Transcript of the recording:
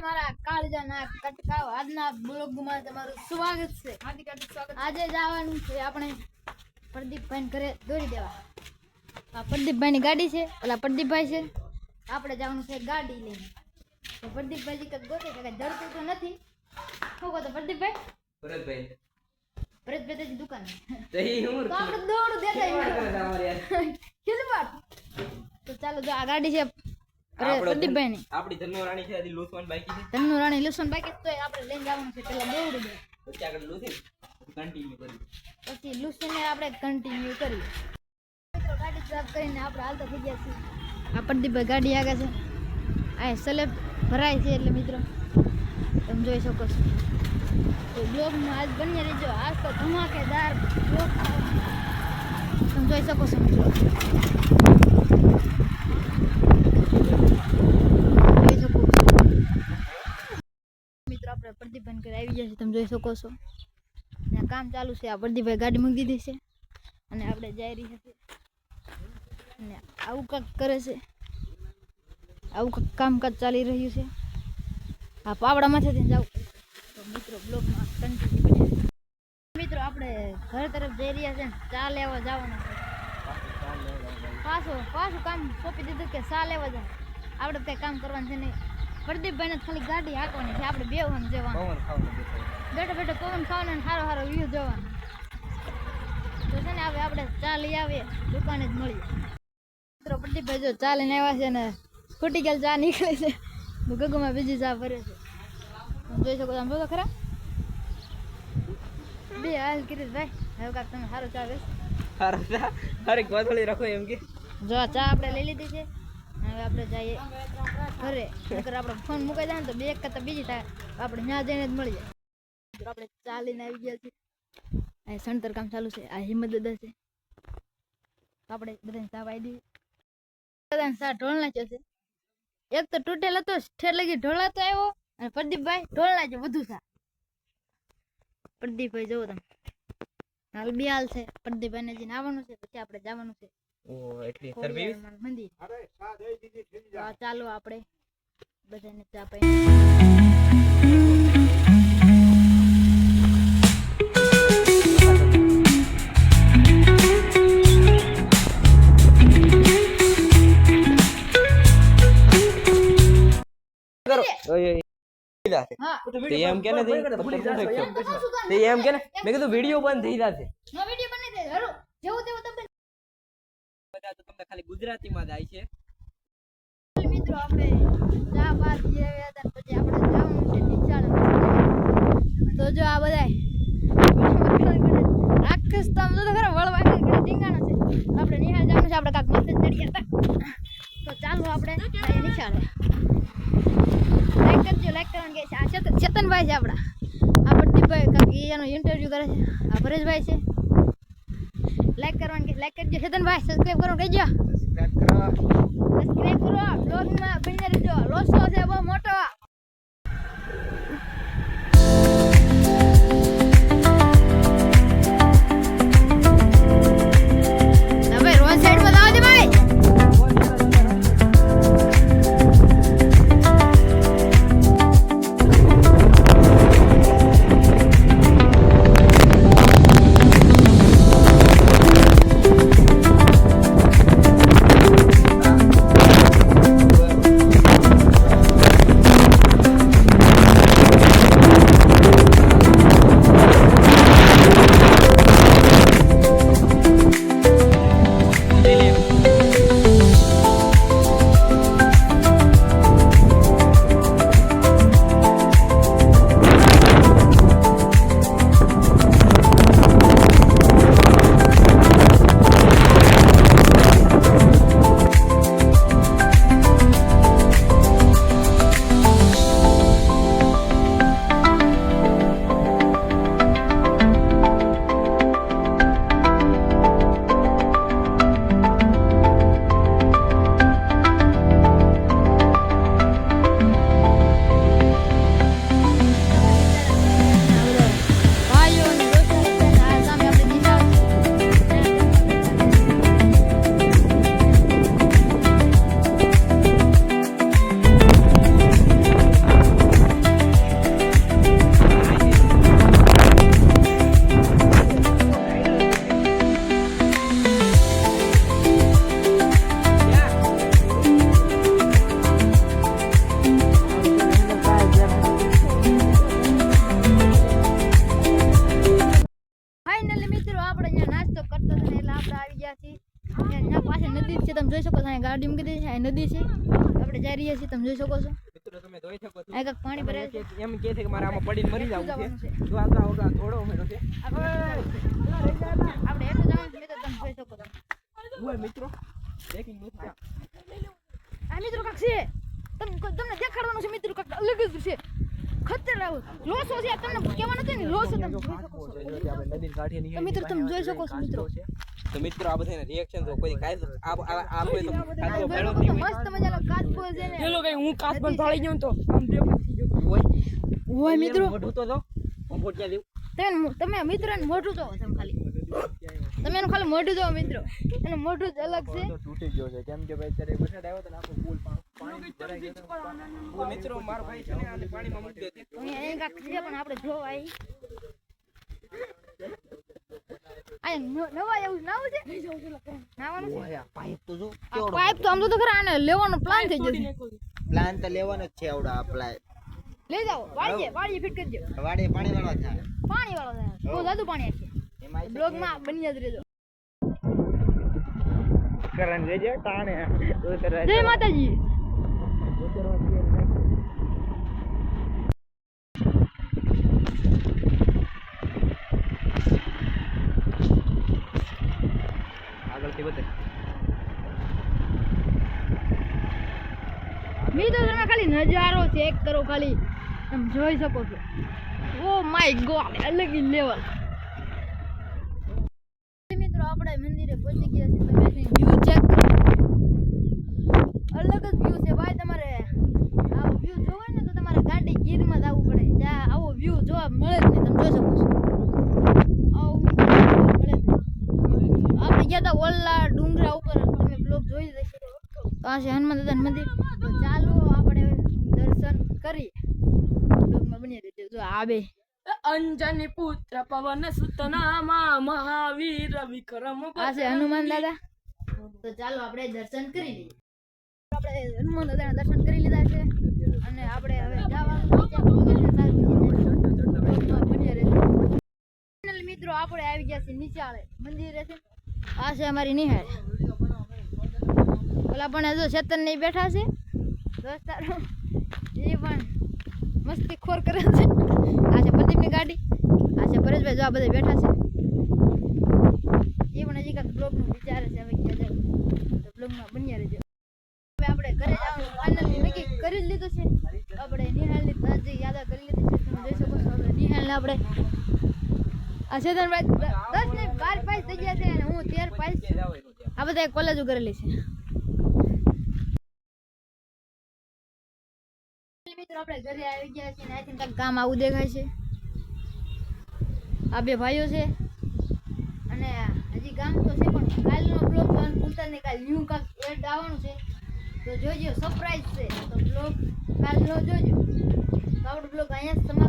મારા કાળજાના કટકાવ આજના બ્લોગમાં તમારું સ્વાગત છે. આજે જવાનું છે આપણે પ્રદીપભાઈ ઘરે દોરી દેવા. આ પ્રદીપભાઈની ગાડી છે, ઓલા પ્રદીપભાઈ છે, આપણે જવાનું છે ગાડી લઈને. તો પ્રદીપભાઈ કઈ ગોતે કે જડતું તો નથી. શું કહો તો પ્રદીપભાઈ? ભરતભાઈ દુકાન તો આપણે દોડું દેતા ખીલવાટ. તો ચાલો જો આ ગાડી છે પ્રદીપભાઈ ની, આપડી ધનનો રાણી છે, આદી લૂસવાન બાકી છે. ધનનો રાણી લૂસવાન બાકી તો આપણે લઈને જવાનું છે. પેલા દોડું દે પછી આગળ લૂસી કન્ટિન્યુ કરી, પછી લૂસને આપણે કન્ટિન્યુ કરીએ. મિત્રો ગાડી સાફ કરીને આપણે હાલતા થઈ ગયા છીએ. આ પ્રદીપભાઈ ગાડી આગળ છે, આ સ્લેબ ભરાય છે. એટલે મિત્રો તમે જોઈ શકો છો. તો બ્લોગમાં આજ બની રહેજો. આજ તો ધમાકેદાર બ્લોગ તમે જોઈ શકો છો મિત્રો. મિત્રો આપણે પ્રદીપભાઈ ઘરે આવી ગયા છે, તમે જોઈ શકો છો. ત્યાં કામ ચાલુ છે. આ પ્રદીપભાઈ ગાડી મૂકી દીધી છે અને આપણે જઈ રહી છે. અને આવું કાંક કરે છે, આવું કાંક કામકાજ ચાલી રહ્યું છે. આ પાવડામાંથી જવું. તો મિત્રો બ્લોગમાં કન્ટિન્યુ કરીએ. મિત્રો આપણે ઘર તરફ જઈ રહ્યા છે, ચા લેવા જવાના છે. પાછું કામ સોંપી દીધું કે ચા લેવા જાય. આપણે કંઈ કામ કરવાનું છે નહીં. પ્રદીપભાઈને ખાલી ગાડી હાંકવાની છે, આપણે બેવાનું જવાનું, બેઠો બેઠો પવન ખાવાનો, સારો સારો વ્યૂ જોવાનો. તો છે ને હવે આપણે ચા લઈ આવીએ, દુકાને જ મળીએ. મિત્રો પ્રદીપભાઈ જો ચા લઈને આવ્યા છે ને ફૂટી ગયેલ ચા નીકળે છે. ગગુમાં બીજી ચા ભરે છે, જોઈ શકો આમ જો ખરા. બે હાલ કિરીશભાઈ, હવે કાંક તમે સારો ચા વેચ અરે ગોથળી રાખો એમ કે જો ચા આપણે લઈ લીધી છે. હવે આપણે જઈએ ઘરે. આપણે ફોન મુકાઈ જાય ને તો બે એક કરતા બીજી થાય, આપણે ત્યાં જઈને જ મળી જાય. આપણે ચા લઈને આવી ગયા છીએ. આ સણતર કામ ચાલુ છે. આ હિંમત દાદા છે. આપણે બધાને ચા પાઈ દીધી. બધાને ચા ઢોળ નાખ્યો છે. એક તો તૂટેલ હતો, ઠેર લગી ઢોળાતો આવ્યો. અને પ્રદીપભાઈ ઢોળ નાખ્યો બધું ચા. પ્રદીપભાઈ જોવો તમે હાલ બે હાલ છે. પ્રદીપભાઈને જઈને આવવાનું છે, પછી આપણે જવાનું છે મંદિર. ચાલો આપણે બધાને ચા પાઈ. એમ કે મેં કીધું વિડીયો બંધ થઈ જશે. તમને ખાલી ગુજરાતીમાં જ આવી છે. મિત્રો આપણે ચા બાદ આવ્યા હતા, પછી આપણે જવાનું છે નિશાળે. તો જો આ બધા રાક્ષસ તો આમ જો ખરા વળવા ટીંગાણા છે. આપણે નિહાળ જવાનું છે. આપણે કાંક મસ્ત ચડી હતા. તો ચાલો આપણે નિશાળે. લાઈક કરજો, લાઈક કરવાનું કે છે. આ ચેતનભાઈ છે આપણા. આ પ્રદીપભાઈ કાંક એનો ઇન્ટરવ્યુ કરે છે. આ પરેશભાઈ છે. લાઈક કરવાનું કે લાઈક કરજો. ચેતનભાઈ સબસ્ક્રાઇબ કરવાનું કહેજો. સબસ્ક્રાઇબ કરો. બ્લોગમાં બની રહેજો. લોસો છે બહુ મોટો. હવે રોડ સાઈડમાં લાવો દે ભાઈ. રહ્યા છીએ તમે જોઈ શકો છો મિત્રો તમે જોઈ શકો છો આ કાંઈક પાણી ભરાય છે એમ કહે છે કે મારે આમાં પડીને મરી જવું જવાનું છે છે. જો આગળ આગળ થોડો ઉમેરો છે આપણે એટલું જવાનું છે મિત્રો તમે જોઈ શકો છો ઓય મિત્રો બ્રેકિંગ ન્યૂઝ છે આ મિત્રો કાંક છે તમને દેખાડવાનું છે મિત્રો કાંક અલગ જ છે ખતરનાક લોસો છે આ તમને કહેવાનું છે ને લોસો તમે જોઈ શકો છો આપણે નદી કાંઠે તો મિત્રો તમે જોઈ શકો છો મિત્રો તો મિત્રો આ બધાને રિએક્શન જો કોઈ કાઈ આ કોઈ તો આ કાચો જોઈ ભેળો શકો છો, મસ્ત મજાનો કાચબો છે ને ચલો કઈ હું કાચ પણ ફાળી ગયો તો આમ દેખો ઓય મિત્રો મોઢું તો જો હું ફોટ્યા દેવું તમે મિત્રને મોઢું જોવો તમે ખાલી તમે એનું ખાલી મોઢું જોવો મિત્રો એનું મોઢું જ અલગ છે તૂટી ગયો છે કેમ કે ભાઈ અત્યારે વરસાદ આવ્યો તો આખો પુલ પાણી ભરાઈ ગયો તો મિત્રો મારો ભાઈ છે ને આને પાણીમાં મૂકી દે અહીંયા એક કાંક છે પણ આપણે જોવા આવી અહીંયા નવા એવું નાવું છે નાવાનું છે પાઇપ તો જો આ પાઇપ તો આમ તો ખરા આને લેવાનો પ્લાન થઈ જશે પ્લાન તો લેવાનો જ છે આવડા અપ્લાય લઈ જાઓ વાડીએ ફિટ કરજો વાડે પાણી વાળવા થાય પાણી વાળો થાય બહુ જાદુ પાણી છે એમાં બ્લોગમાં બની જ રહેજો કરણ રેજે ટાણે જય માતાજી આગળથી બતાય મિત્રો તમે ખાલી નજારો ચેક કરો ખાલી તમે જોઈ શકો છો ઓ માય ગોડ અલગ લેવલ મિત્રો આપણે મંદિરે પહોંચી ગયા છીએ તમે વ્યૂ ચેક કરો અલગ જ વ્યૂ છે ભાઈ તમારે આવો વ્યૂ જોવો ને તો તમારે ગાડી ગીરમાં જ આવવું પડે જ્યાં આવો વ્યૂ જોવા મળે જ નહીં તમે જોઈ શકો છો આવો view જોવા મળે જ નહીં. આપણે ગયા હતા ઓલા ડુંગરા ઉપર તમે બ્લોગ જોઈ લેશો તો આ છે હનુમાન દાદાનું મંદિર તો ચાલો આપણે દર્શન કરીએ બ્લોગમાં બની રહેજો જો આ બે અંજની પુત્ર પવન સુત નામા મહાવીર વિક્રમ આ છે હનુમાન દાદા તો ચાલો આપણે દર્શન કરી લઈએ આપણે હનુમાન દાદાના દર્શન કરી લીધા છે અને આપણે હવે જવાનું છે બની રહેજો મિત્રો આપણે આવી ગયા છે નિચાળે મંદિરે છે આ છે અમારી નિહાળ ઓલા પણ હજુ ચેતન નહીં બેઠા છે દોસ્તારો એ પણ મસ્તી ખોર કરે છે આ છે પ્રદીપની ગાડી આ છે પરેશભાઈ જો આ બધા બેઠા છે એ પણ હજી કાંઈક બ્લોગનું વિચારે છે હવે ક્યાં જાવ તો બ્લોગમાં બન્યા રહેજો હવે આપણે ઘરે જવાનું ફાઇનલી નક્કી કરી જ લીધું છે આપણે નિહાળની તાજી યાદા કરી લીધી છે તમે જોઈ શકો છો હવે નિહાળને આપણે આ ચેતનભાઈ 10 ને 12 પાસ થઈ ગયા છે અને હું 13 પાસ છું આ બધા કોલેજો કરેલી છે મિત્રો આપણે ઘરે આવી ગયા છીએ આઈ થિંક કામ આવું દેખાય છે આ બે ભાઈઓ છે અને હજી ગામ તો છે પણ કાલનો બ્લોગ જોવાનું ભૂલતા નહીં કાલ ન્યૂ કાંક એડ આવવાનું છે તો જોજો સરપ્રાઈઝ છે તો બ્લોગ કાલ જોજો તો આપણો બ્લોગ અહીંયા જ સમાપ્ત